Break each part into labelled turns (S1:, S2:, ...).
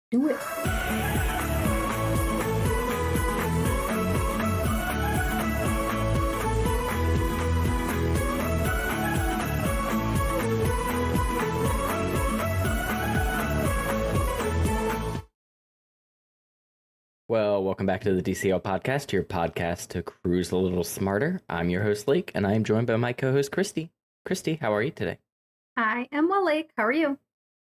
S1: Do it.
S2: Well, welcome back to the DCL podcast, your podcast to cruise a little smarter. I'm your host, Lake, and I am joined by my co host, Christy. Christy, how are you today?
S1: I am well, Lake. How are you?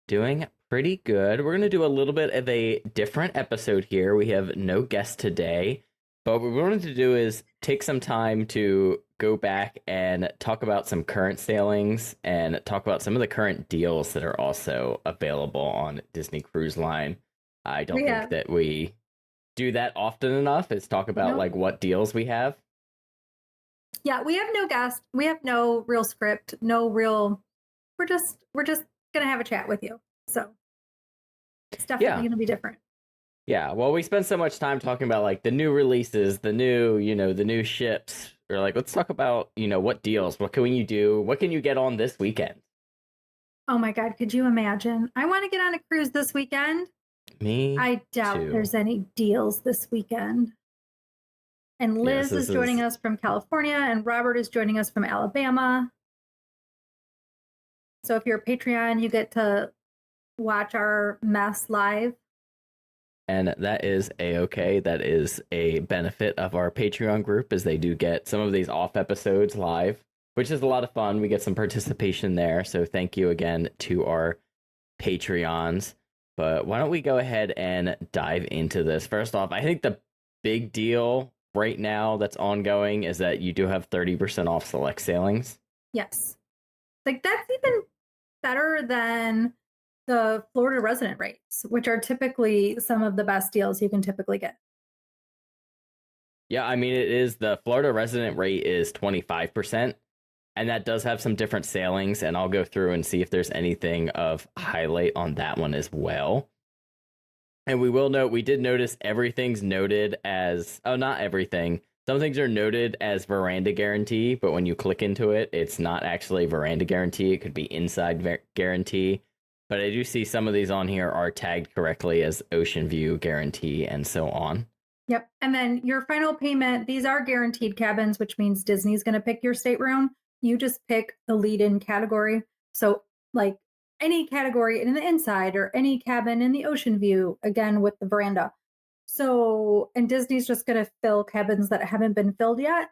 S2: Doing pretty good. We're going to do a little bit of a different episode here. We have no guest today, but what we wanted to do is take some time to go back and talk about some current sailings and talk about some of the current deals that are also available on Disney Cruise Line. I don't think that we do that often enough is talk about like what deals we have.
S1: Yeah, we have no guest. We have no real script, no real we're just gonna have a chat with you. So it's definitely gonna be different.
S2: Yeah, well, we spend so much time talking about like the new releases, the new ships. We're like, let's talk about, what deals, what can you do, what can you get on this weekend?
S1: Oh my God, could you imagine? I want to get on a cruise this weekend.
S2: Me
S1: I doubt
S2: too.
S1: there's any deals this weekend. And Liz is joining us from California, and Robert is joining us from Alabama. So if you're a Patreon, you get to watch our mess live.
S2: And that is a-okay. That is a benefit of our Patreon group, is they do get some of these off episodes live, which is a lot of fun. We get some participation there. So thank you again to our Patreons. But why don't we go ahead and dive into this? First off, I think the big deal right now that's ongoing is that you do have 30% off select sailings.
S1: Yes. Like that's even better than the Florida resident rates, which are typically some of the best deals you can typically get.
S2: Yeah, I mean, it is the Florida resident rate is 25%. And that does have some different sailings, and I'll go through and see if there's anything of highlight on that one as well. And we will note, we did notice everything's noted as, not everything. Some things are noted as veranda guarantee, but when you click into it, it's not actually veranda guarantee. It could be inside guarantee. But I do see some of these on here are tagged correctly as ocean view guarantee and so on.
S1: Yep. And then your final payment, these are guaranteed cabins, which means Disney's going to pick your stateroom. You just pick the lead-in category. So like any category in the inside or any cabin in the ocean view, again, with the veranda. So, and Disney's just going to fill cabins that haven't been filled yet.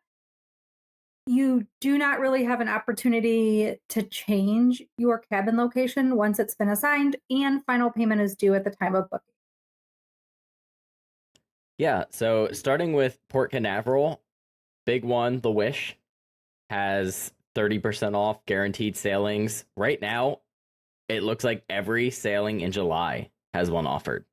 S1: You do not really have an opportunity to change your cabin location once it's been assigned, and final payment is due at the time of booking.
S2: Yeah, so starting with Port Canaveral, big one, the Wish, has 30% off guaranteed sailings. Right now, it looks like every sailing in July has one offered.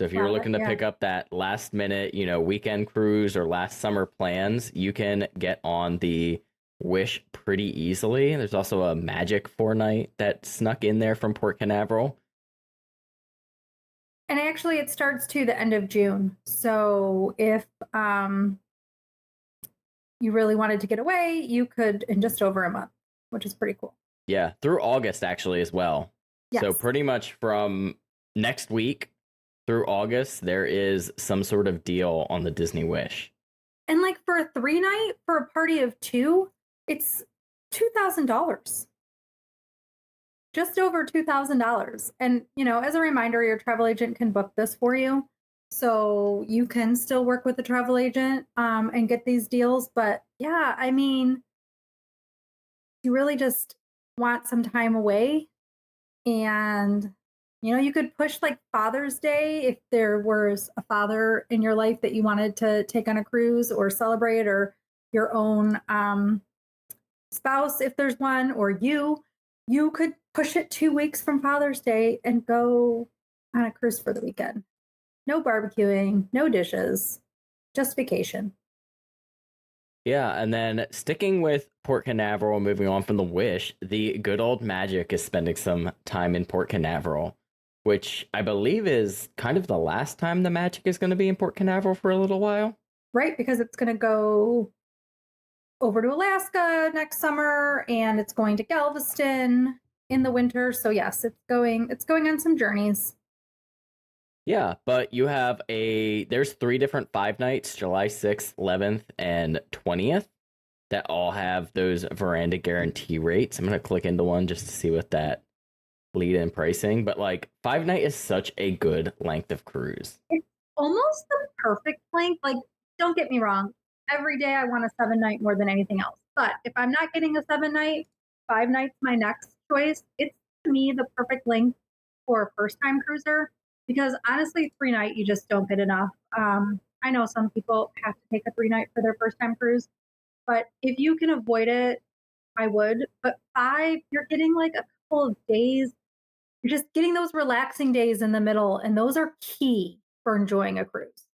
S2: So if you're looking to pick up that last minute, weekend cruise or last summer plans, you can get on the Wish pretty easily. There's also a Magic 4-night that snuck in there from Port Canaveral.
S1: And actually, it starts to the end of June. So if you really wanted to get away, you could in just over a month, which is pretty cool.
S2: Yeah, through August actually as well. Yes. So pretty much from next week through August, there is some sort of deal on the Disney Wish.
S1: And like for a 3-night for a party of 2, it's $2,000. Just over $2,000. And, as a reminder, your travel agent can book this for you. So you can still work with the travel agent and get these deals. But yeah, I mean, you really just want some time away. And, you could push like Father's Day if there was a father in your life that you wanted to take on a cruise or celebrate, or your own spouse, if there's one, or you could push it 2 weeks from Father's Day and go on a cruise for the weekend. No barbecuing, no dishes, just vacation.
S2: Yeah, and then sticking with Port Canaveral, moving on from the Wish, the good old Magic is spending some time in Port Canaveral, which I believe is kind of the last time the Magic is going to be in Port Canaveral for a little while.
S1: Right, because it's going to go over to Alaska next summer, and it's going to Galveston in the winter. So yes, it's going on some journeys.
S2: Yeah, but you have there's 3 different 5 nights, July 6th, 11th, and 20th, that all have those veranda guarantee rates. I'm going to click into one just to see what that lead in pricing. But like 5 night is such a good length of cruise.
S1: It's almost the perfect length. Like, don't get me wrong. Every day I want a 7 night more than anything else. But if I'm not getting a 7 night, 5 nights my next choice. It's to me the perfect length for a first time cruiser because honestly, 3 night you just don't get enough. I know some people have to take a 3 night for their first time cruise, but if you can avoid it, I would. But 5, you're getting like a couple of days. You're just getting those relaxing days in the middle, and those are key for enjoying a cruise.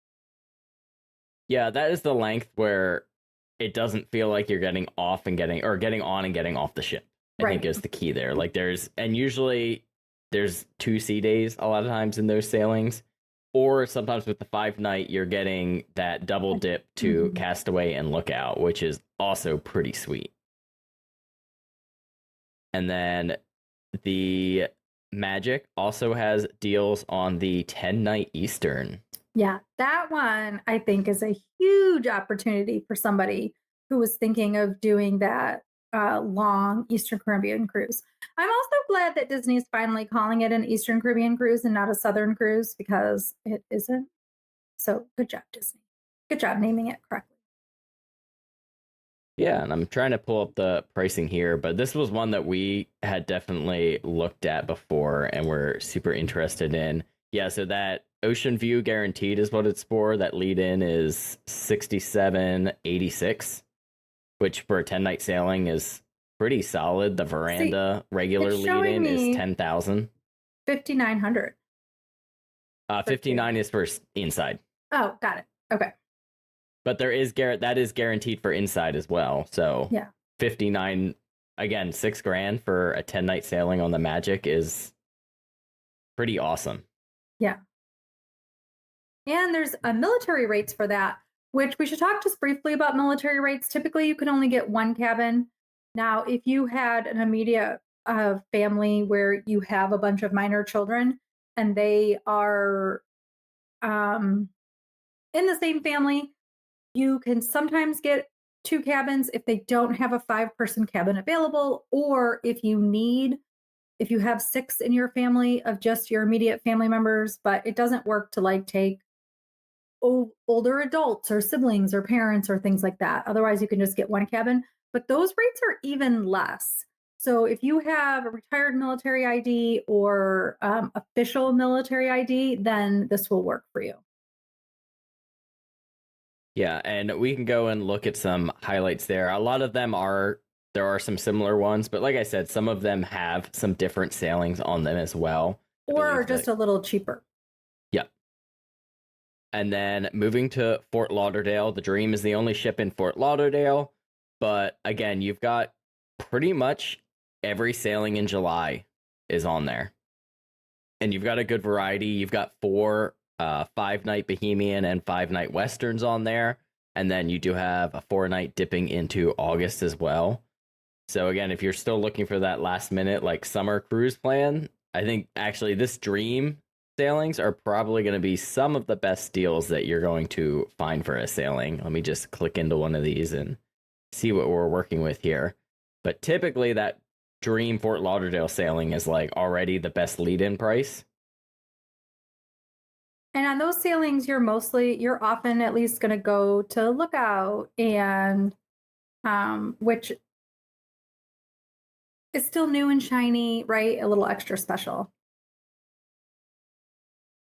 S2: Yeah, that is the length where it doesn't feel like you're getting off and getting on and getting off the ship. I think
S1: Right.
S2: is the key there. Like usually there's 2 sea days a lot of times in those sailings. Or sometimes with the 5 night, you're getting that double dip to
S1: Mhm.
S2: Castaway and Lookout, which is also pretty sweet. And then the Magic also has deals on the 10-night Eastern.
S1: Yeah, that one I think is a huge opportunity for somebody who was thinking of doing that long Eastern Caribbean cruise. I'm also glad that Disney is finally calling it an Eastern Caribbean cruise and not a Southern cruise because it isn't. So good job, Disney. Good job naming it correctly.
S2: Yeah, and I'm trying to pull up the pricing here, but this was one that we had definitely looked at before and were super interested in. Yeah, so that Ocean View Guaranteed is what it's for. That lead in is 67.86, which for a 10-night sailing is pretty solid. The Veranda regular
S1: it's
S2: lead
S1: showing
S2: in is
S1: me
S2: 10,000.
S1: 5,900.
S2: 59 is for inside.
S1: Oh, got it. Okay.
S2: But that is guaranteed for inside as well. So
S1: Yeah.
S2: 59, again, $6,000 for a 10-night sailing on the Magic is pretty awesome.
S1: Yeah. And there's military rates for that, which we should talk just briefly about military rates. Typically, you can only get one cabin. Now, if you had an immediate family where you have a bunch of minor children and they are um, in the same family, you can sometimes get 2 cabins if they don't have a 5-person cabin available, or if you have 6 in your family of just your immediate family members, but it doesn't work to like take older adults or siblings or parents or things like that. Otherwise, you can just get 1 cabin, but those rates are even less. So if you have a retired military ID or official military ID, then this will work for you.
S2: Yeah, and we can go and look at some highlights there. A lot of there are some similar ones, but like I said, some of them have some different sailings on them as well.
S1: Or just a little cheaper.
S2: Yeah. And then moving to Fort Lauderdale, the Dream is the only ship in Fort Lauderdale. But again, you've got pretty much every sailing in July is on there. And you've got a good variety. You've got 4 5-night Bohemian and 5-night Westerns on there. And then you do have a 4-night dipping into August as well. So again, if you're still looking for that last minute like summer cruise plan, I think actually this Dream sailings are probably going to be some of the best deals that you're going to find for a sailing. Let me just click into one of these and see what we're working with here. But typically that Dream Fort Lauderdale sailing is like already the best lead-in price.
S1: And on those sailings, you're often at least going to go to Lookout and which is still new and shiny, right? A little extra special.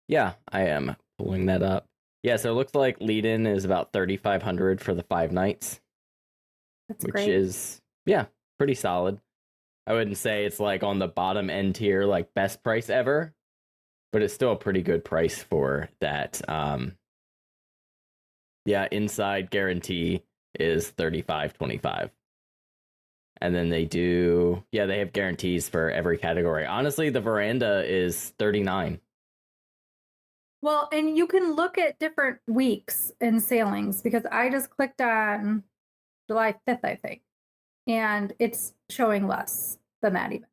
S2: Yeah, I am pulling that up. Yeah, so it looks like lead-in is about 3,500 for the 5 nights.
S1: That's
S2: which
S1: great.
S2: is, yeah, pretty solid. I wouldn't say it's like on the bottom end tier, like best price ever, but it's still a pretty good price for that. Yeah, inside guarantee is 35.25. And then they have guarantees for every category. Honestly, the Veranda is 39.
S1: Well, and you can look at different weeks and sailings because I just clicked on July 5th, I think, and it's showing less than that even.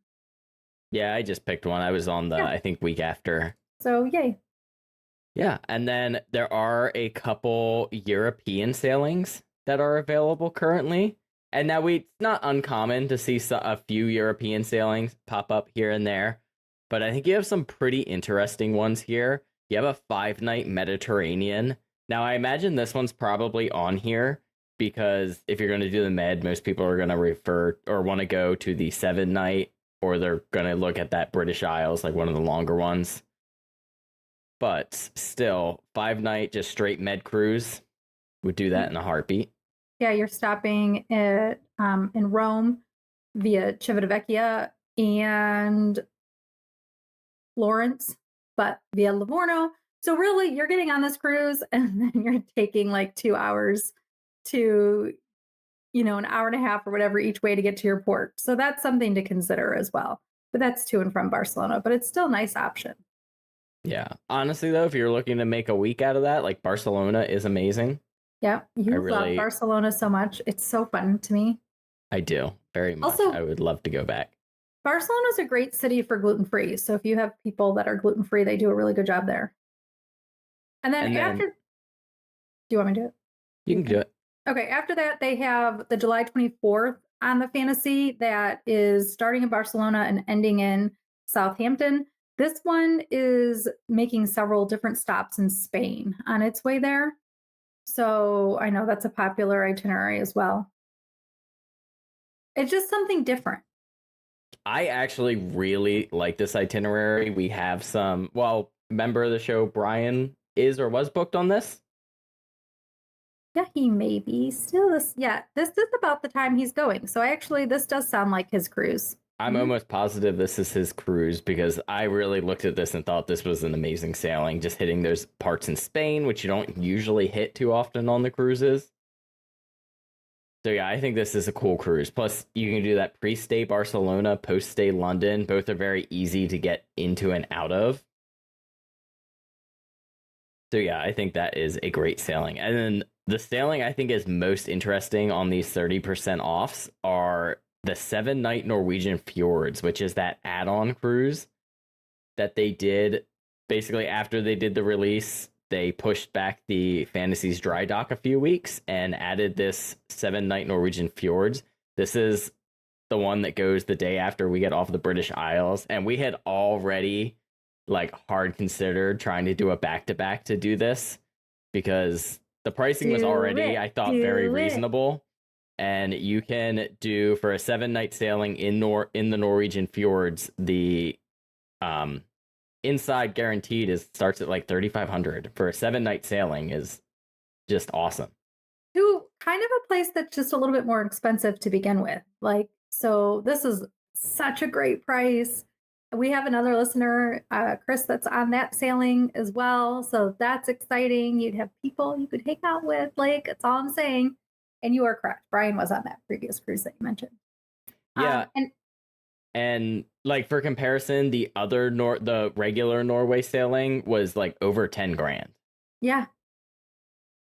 S2: Yeah, I just picked one. I was on the,
S1: Yeah.
S2: I think, week after.
S1: So, yay.
S2: Yeah, and then there are a couple European sailings that are available currently. And now it's not uncommon to see a few European sailings pop up here and there, but I think you have some pretty interesting ones here. You have a 5-night Mediterranean. Now, I imagine this one's probably on here because if you're going to do the Med, most people are going to refer or want to go to the 7-night, or they're going to look at that British Isles, like one of the longer ones. But still, 5-night, just straight Med cruise would do that in a heartbeat.
S1: Yeah, you're stopping at in Rome via Civitavecchia and Florence, but via Livorno. So really, you're getting on this cruise, and then you're taking like 2 hours to, an hour and a half or whatever each way to get to your port. So that's something to consider as well. But that's to and from Barcelona, but it's still a nice option.
S2: Yeah. Honestly, though, if you're looking to make a week out of that, like Barcelona is amazing.
S1: Yeah, you love Barcelona so much. It's so fun to me.
S2: I do, very much. Also, I would love to go back.
S1: Barcelona is a great city for gluten-free. So if you have people that are gluten-free, they do a really good job there. And then after, do you want me to do it?
S2: You can do it.
S1: Okay, after that, they have the July 24th on the Fantasy that is starting in Barcelona and ending in Southampton. This one is making several different stops in Spain on its way there. So I know that's a popular itinerary as well. It's just something different.
S2: I actually really like this itinerary. We have some, member of the show, Brian, is or was booked on this.
S1: Yeah, he may be still this. Yeah, this is about the time he's going. So this does sound like his cruise.
S2: I'm almost positive this is his cruise because I really looked at this and thought this was an amazing sailing, just hitting those parts in Spain, which you don't usually hit too often on the cruises. So yeah, I think this is a cool cruise. Plus, you can do that pre-stay Barcelona, post-stay London. Both are very easy to get into and out of. So yeah, I think that is a great sailing. And then the sailing I think is most interesting on these 30% offs are the 7-night Norwegian Fjords, which is that add-on cruise that they did basically after they did the release. They pushed back the Fantasy's dry dock a few weeks and added this 7-night Norwegian Fjords. This is the one that goes the day after we get off the British Isles, and we had already hard considered trying to do a back-to-back to do this because the pricing was already, I thought, very reasonable. And you can do, for a 7-night sailing in the Norwegian Fjords, the inside guaranteed starts at like $3,500 for a 7-night sailing is just awesome.
S1: To kind of a place that's just a little bit more expensive to begin with. So this is such a great price. We have another listener, Chris, that's on that sailing as well. So that's exciting. You'd have people you could hang out with. That's all I'm saying. And you are correct. Brian was on that previous cruise that you mentioned.
S2: Yeah. And for comparison, the other the regular Norway sailing was over 10 grand.
S1: Yeah.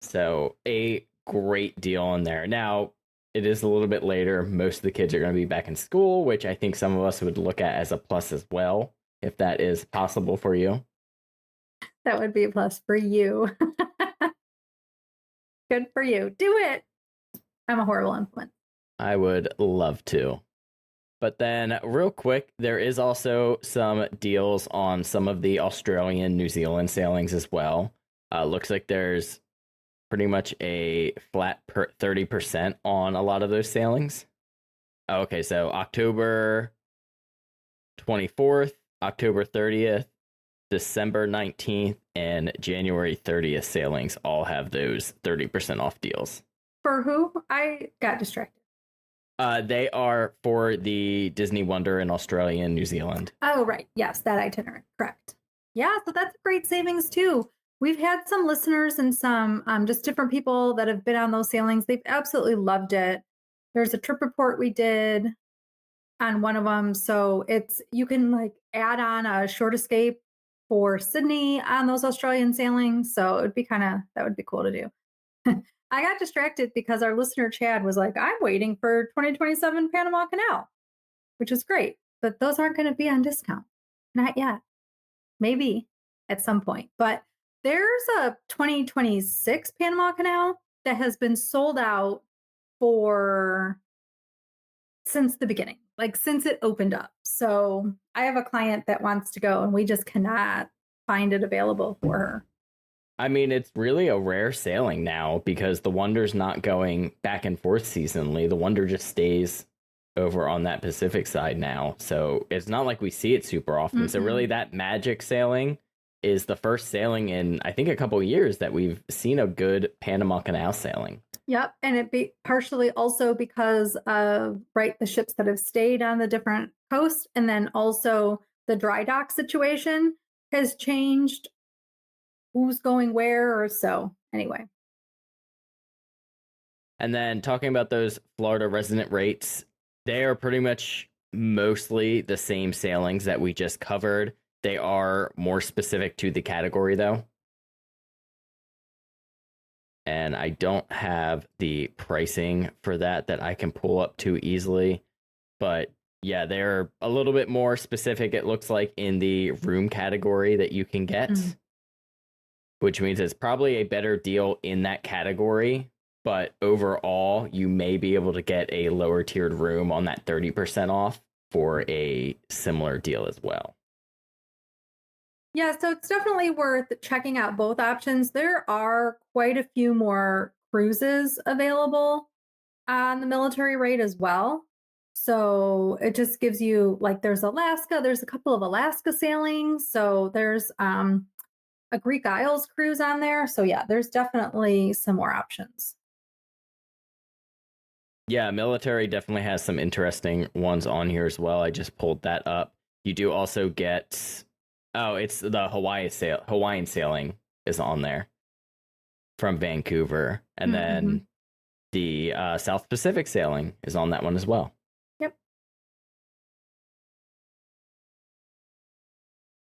S2: So a great deal on there. Now, it is a little bit later. Most of the kids are going to be back in school, which I think some of us would look at as a plus as well, if that is possible for you.
S1: That would be a plus for you. Good for you. Do it. I'm a horrible influence.
S2: I would love to. But then real quick, there is also some deals on some of the Australian, New Zealand sailings as well. Looks like there's pretty much a flat 30% on a lot of those sailings. Okay, so October 24th, October 30th, December 19th, and January 30th sailings all have those 30% off deals.
S1: For who? I got distracted.
S2: They are for the Disney Wonder in Australia and New Zealand.
S1: Oh, right. Yes, that itinerary. Correct. Yeah, so that's a great savings too. We've had some listeners and some just different people that have been on those sailings. They've absolutely loved it. There's a trip report we did on one of them. So you can add on a short escape for Sydney on those Australian sailings. So that would be cool to do. I got distracted because our listener Chad was like, I'm waiting for 2027 Panama Canal, which is great, but those aren't going to be on discount. Not yet. Maybe at some point, but There's a 2026 Panama Canal that has been sold out for since the beginning, like since it opened up. So I have a client that wants to go and we just cannot find it available for her.
S2: I mean, it's really a rare sailing now because the Wonder's not going back and forth seasonally. The Wonder just stays over on that Pacific side now. So it's not like we see it super often. So really that Magic sailing is the first sailing in, I think, a couple of years that we've seen a good Panama Canal sailing.
S1: Yep. And it be partially also because of, right, the ships that have stayed on the different coasts. And then also the dry dock situation has changed who's going where or so. Anyway.
S2: And then talking about those Florida resident rates, they are pretty much mostly the same sailings that we just covered. They are more specific to the category, though. And I don't have the pricing for that I can pull up too easily. But yeah, they're a little bit more specific, it looks like, in the room category that you can get, which means it's probably a better deal in that category. But overall, you may be able to get a lower tiered room on that 30% off for a similar deal as well.
S1: Yeah, so it's definitely worth checking out both options. There are quite a few more cruises available on the military rate as well. So it just gives you, like, there's Alaska, there's a couple of Alaska sailings. So there's a Greek Isles cruise on there. So yeah, there's definitely some more options.
S2: Yeah, military definitely has some interesting ones on here as well. I just pulled that up. You do also get, it's the Hawaiian sailing is on there from Vancouver. And then the South Pacific sailing is on that one as well.
S1: Yep.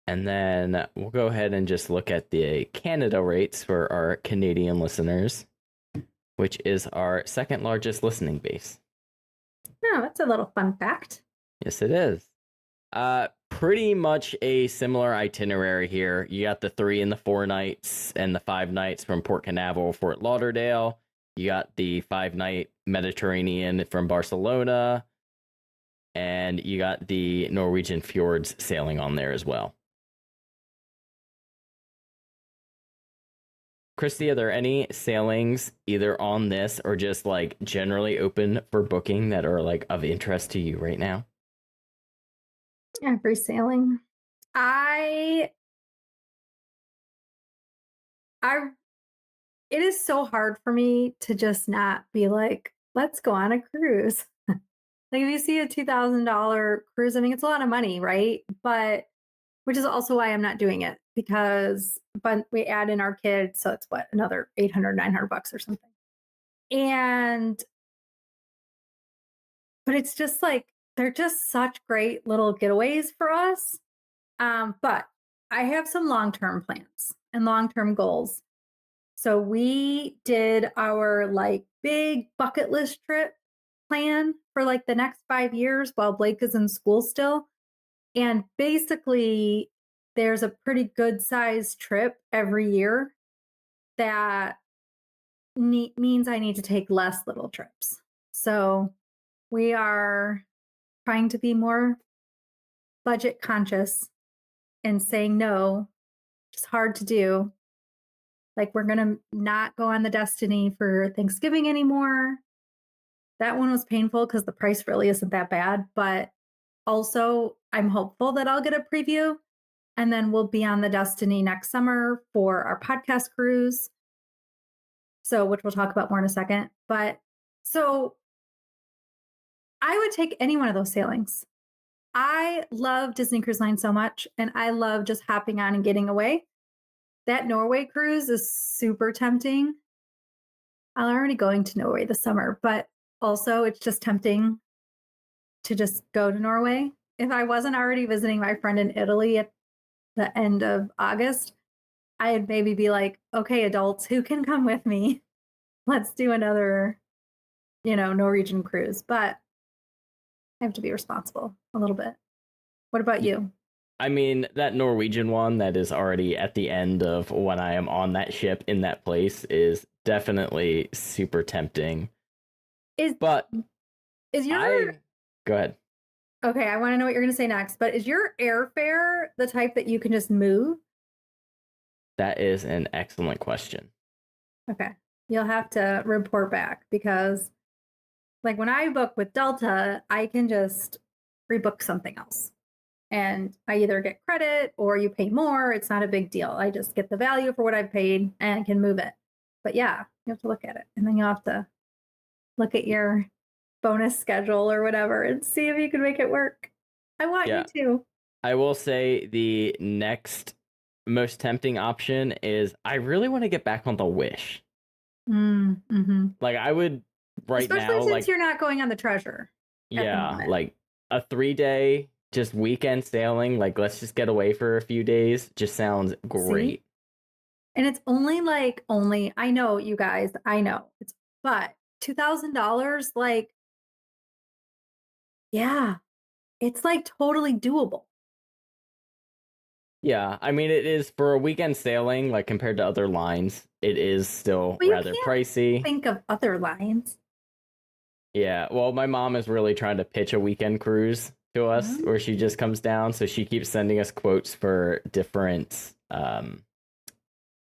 S2: And then we'll go ahead and just look at the Canada rates for our Canadian listeners, which is our second largest listening base.
S1: Oh, that's a little fun fact.
S2: Yes, it is. Pretty much a similar itinerary here. You got the 3 and the 4 nights and the 5 nights from Port Canaveral, Fort Lauderdale. You got the 5-night Mediterranean from Barcelona. And you got the Norwegian fjords sailing on there as well. Christy, are there any sailings either on this or just like generally open for booking that are like of interest to you right now?
S1: Every sailing. It is so hard for me to just not be like, let's go on a cruise. Like if you see a $2,000 cruise, I mean, it's a lot of money, right? But which is also why I'm not doing it, because but we add in our kids, so it's what, another $800-900 or something. But it's just like they're just such great little getaways for us. But I have some long-term plans and long-term goals. So we did our like big bucket list trip plan for like the next 5 years while Blake is in school still. And basically, there's a pretty good sized trip every year that means I need to take less little trips. So we are trying to be more budget conscious and saying no. It's hard to do. Like we're going to not go on the Destiny for Thanksgiving anymore. That one was painful because the price really isn't that bad. But also, I'm hopeful that I'll get a preview. And then we'll be on the Destiny next summer for our podcast cruise. So, which we'll talk about more in a second. But so I would take any one of those sailings. I love Disney Cruise Line so much, and I love just hopping on and getting away. That Norway cruise is super tempting. I'm already going to Norway this summer, but also it's just tempting to just go to Norway. If I wasn't already visiting my friend in Italy at the end of August, I'd maybe be like, okay, adults, who can come with me? Let's do another, Norwegian cruise. But I have to be responsible a little bit. What about you?
S2: I mean, that Norwegian one that is already at the end of when I am on that ship in that place is definitely super tempting.
S1: Is
S2: But
S1: is your
S2: go ahead.
S1: okay, I want to know what you're going to say next, but is your airfare the type that you can just move?
S2: That is an excellent question.
S1: Okay. You'll have to report back because like when I book with Delta, I can just rebook something else. And I either get credit or you pay more. It's not a big deal. I just get the value for what I've paid and can move it. But yeah, you have to look at it. And then you'll have to look at your bonus schedule or whatever and see if you can make it work. I want
S2: Yeah.
S1: you to.
S2: I will say the next most tempting option is I really want to get back on the Wish.
S1: Mm-hmm.
S2: Like I would right
S1: Especially
S2: now,
S1: since
S2: like
S1: you're not going on the Treasure.
S2: yeah,
S1: moment.
S2: like a 3-day just weekend sailing. Like let's just get away for a few days. Just sounds great.
S1: See? And it's only I know you guys, I know it's but $2,000, like yeah, it's like totally doable.
S2: Yeah, I mean it is for a weekend sailing, like compared to other lines, it is still
S1: But you
S2: rather
S1: can't
S2: pricey.
S1: think of other lines.
S2: Yeah, well, my mom is really trying to pitch a weekend cruise to us where she just comes down, so she keeps sending us quotes for different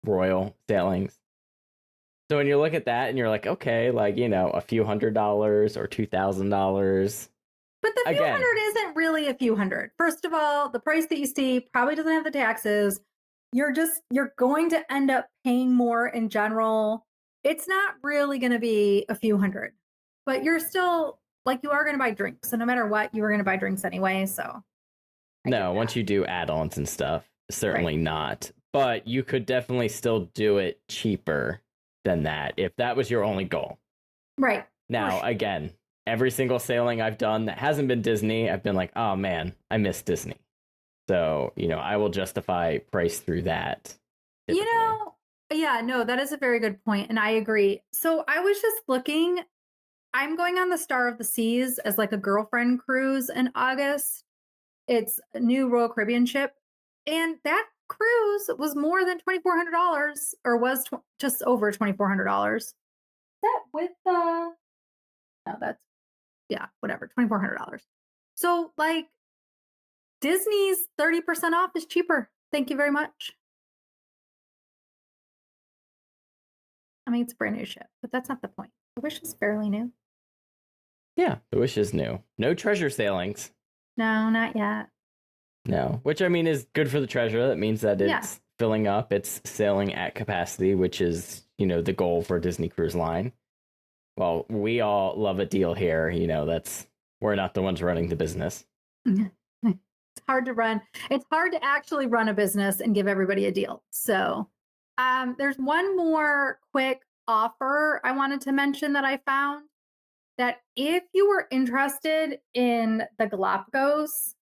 S2: royal sailings. So when you look at that and you're like, okay, like, you know, a few $100 or $2,000.
S1: But the few hundred isn't really a few hundred. First of all, the price that you see probably doesn't have the taxes. You're going to end up paying more in general. It's not really going to be a few hundred, but you're still like you are going to buy drinks. So no matter what, you were going to buy drinks anyway. So
S2: No, once you do add-ons and stuff, certainly not. But you could definitely still do it cheaper than that if that was your only goal.
S1: Right.
S2: Now, again, every single sailing I've done that hasn't been Disney, I've been like, oh man, I miss Disney. So, you know, I will justify price through that.
S1: Typically. You know, yeah, no, that is a very good point, and I agree. So I was just looking, I'm going on the Star of the Seas as like a girlfriend cruise in August. It's a new Royal Caribbean ship, and that cruise was more than $2,400 or was just over $2,400. Is that with the no, that's yeah, whatever, $2,400. So like Disney's 30% off is cheaper. Thank you very much. I mean, it's a brand new ship, but that's not the point. The Wish is fairly new.
S2: Yeah, the Wish is new. No treasure sailings.
S1: No, not yet.
S2: No, which I mean is good for the treasure. That means that it's filling up, it's sailing at capacity, which is, you know, the goal for Disney Cruise Line. Well, we all love a deal here. You know, we're not the ones running the business.
S1: It's hard to run. It's hard to actually run a business and give everybody a deal. So there's one more quick offer I wanted to mention that I found that if you were interested in the Galapagos,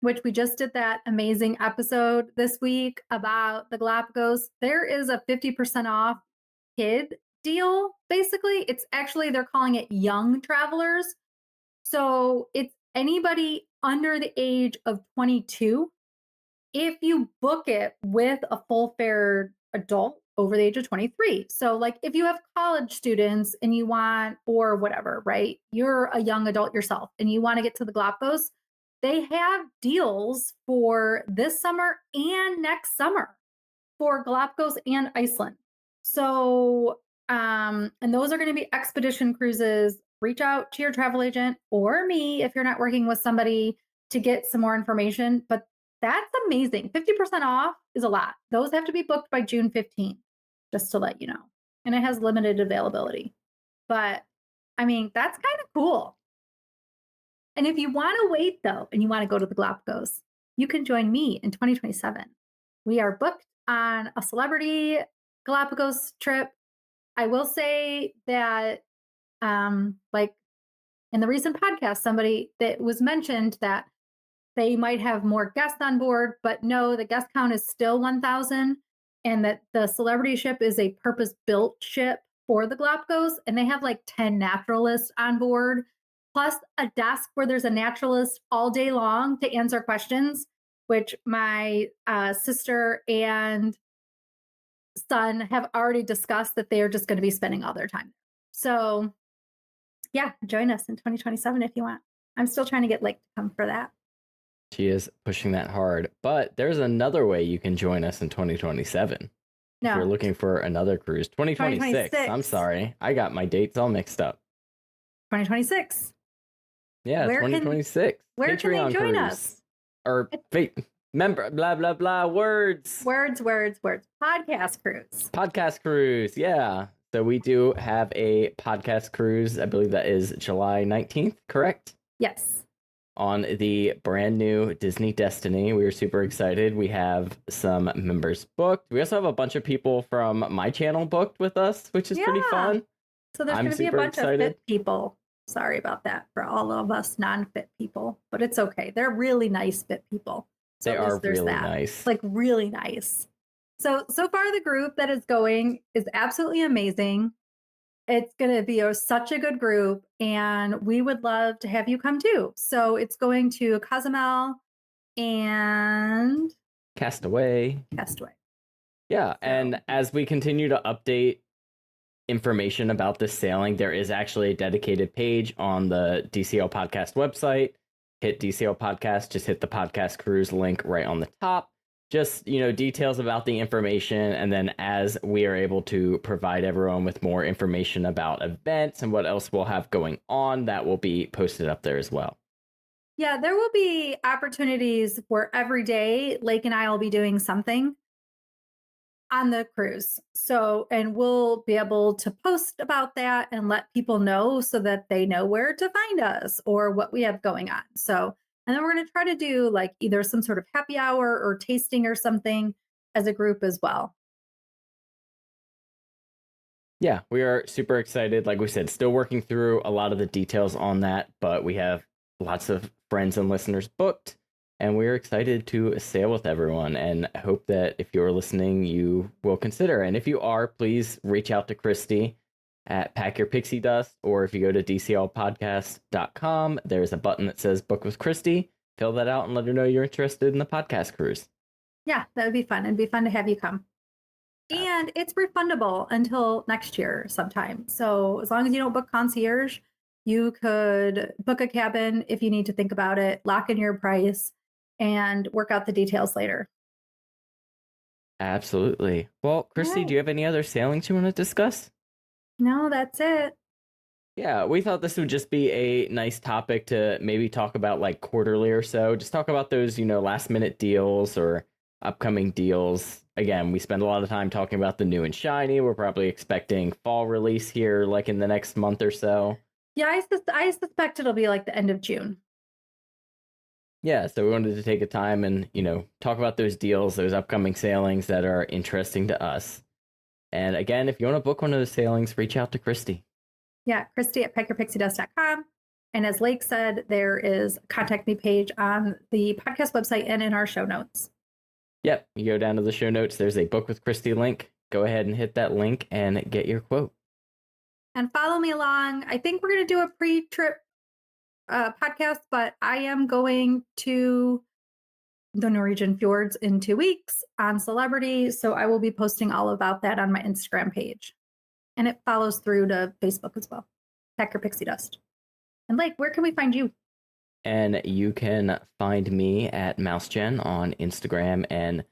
S1: which we just did that amazing episode this week about the Galapagos, there is a 50% off kid deal. Basically, it's actually, they're calling it young travelers. So it's anybody under the age of 22. If you book it with a full fare adult over the age of 23. So like if you have college students and you want, or whatever, right? You're a young adult yourself and you want to get to the Galapagos, they have deals for this summer and next summer for Galapagos and Iceland. So, and those are going to be expedition cruises. Reach out to your travel agent or me if you're not working with somebody to get some more information. But that's amazing. 50% off is a lot. Those have to be booked by June 15th, just to let you know. And it has limited availability. But I mean, that's kind of cool. And if you want to wait though, and you want to go to the Galapagos, you can join me in 2027. We are booked on a celebrity Galapagos trip. I will say that, like in the recent podcast, somebody that was mentioned that they might have more guests on board, but no, the guest count is still 1,000, and that the celebrity ship is a purpose-built ship for the Galapagos, and they have like 10 naturalists on board, plus a desk where there's a naturalist all day long to answer questions. which my sister and son have already discussed that they are just going to be spending all their time. So, yeah, join us in 2027 if you want. I'm still trying to get Lake to come for that.
S2: She is pushing that hard. But there's another way you can join us in 2027.
S1: No.
S2: If you're looking for another cruise. 2026. I'm sorry. I got my dates all mixed up.
S1: 2026.
S2: Yeah,
S1: Where
S2: 2026.
S1: Where
S2: Patreon
S1: can they join
S2: cruise.
S1: us?
S2: Or member, blah, blah, blah, words.
S1: Words. Podcast cruise.
S2: Podcast cruise, yeah. So we do have a podcast cruise. I believe that is July 19th, correct?
S1: Yes.
S2: On the brand new Disney Destiny. We are super excited. We have some members booked. We also have a bunch of people from my channel booked with us, which is pretty fun.
S1: So there's going to be a bunch of fit people. Sorry about that for all of us non-fit people, but it's okay. They're really nice fit people. So
S2: they are really nice.
S1: Like really nice. So far the group that is going is absolutely amazing. It's going to be such a good group, and we would love to have you come too. So it's going to Cozumel and
S2: Castaway. Yeah, and as we continue to update information about this sailing, there is actually a dedicated page on the DCL Podcast website. Hit DCL Podcast, just hit the podcast cruise link right on the top. Just, details about the information. And then as we are able to provide everyone with more information about events and what else we'll have going on, that will be posted up there as well.
S1: Yeah, there will be opportunities where every day Lake and I will be doing something on the cruise. And we'll be able to post about that and let people know so that they know where to find us or what we have going on. And then we're going to try to do like either some sort of happy hour or tasting or something as a group as well.
S2: Yeah, we are super excited. Like we said, still working through a lot of the details on that, but we have lots of friends and listeners booked. And we're excited to sail with everyone and hope that if you're listening, you will consider. And if you are, please reach out to Christy at Pack Your Pixie Dust. Or if you go to DCLpodcast.com, there's a button that says Book with Christy. Fill that out and let her know you're interested in the podcast cruise.
S1: Yeah, that would be fun. It'd be fun to have you come. And it's refundable until next year sometime. So as long as you don't book concierge, you could book a cabin if you need to think about it, lock in your price, and work out the details later.
S2: Absolutely. Well, Christy, do you have any other sailings you want to discuss?
S1: No, that's it.
S2: Yeah, we thought this would just be a nice topic to maybe talk about like quarterly or so. Just talk about those, last minute deals or upcoming deals. Again, we spend a lot of time talking about the new and shiny. We're probably expecting fall release here like in the next month or so.
S1: Yeah, I suspect it'll be like the end of June.
S2: Yeah, so we wanted to take a time and, talk about those deals, those upcoming sailings that are interesting to us. And again, if you want to book one of those sailings, reach out to Christy.
S1: Yeah, Christy at PackYourPixieDust.com. And as Lake said, there is a contact me page on the podcast website and in our show notes.
S2: Yep, you go down to the show notes. There's a Book with Christy link. Go ahead and hit that link and get your quote.
S1: And follow me along. I think we're going to do a pre-trip podcast, but I am going to the Norwegian fjords in 2 weeks on Celebrity. So I will be posting all about that on my Instagram page. And it follows through to Facebook as well. Pack Your Pixie Dust. And Lake, where can we find you?
S2: And you can find me at MouseGen on Instagram and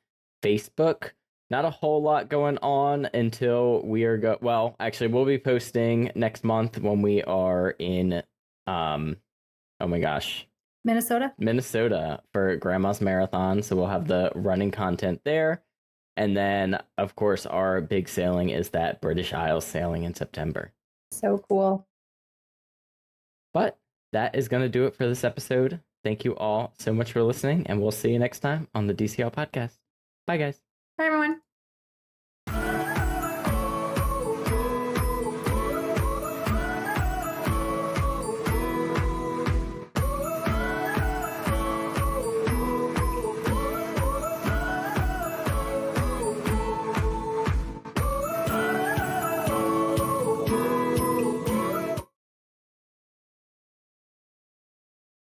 S2: Facebook. Not a whole lot going on until we are well, actually we'll be posting next month when we are in oh my gosh. Minnesota for Grandma's Marathon. So we'll have the running content there. And then, of course, our big sailing is that British Isles sailing in September.
S1: So cool.
S2: But that is going to do it for this episode. Thank you all so much for listening, and we'll see you next time on the DCL podcast. Bye, guys.
S1: Bye, everyone.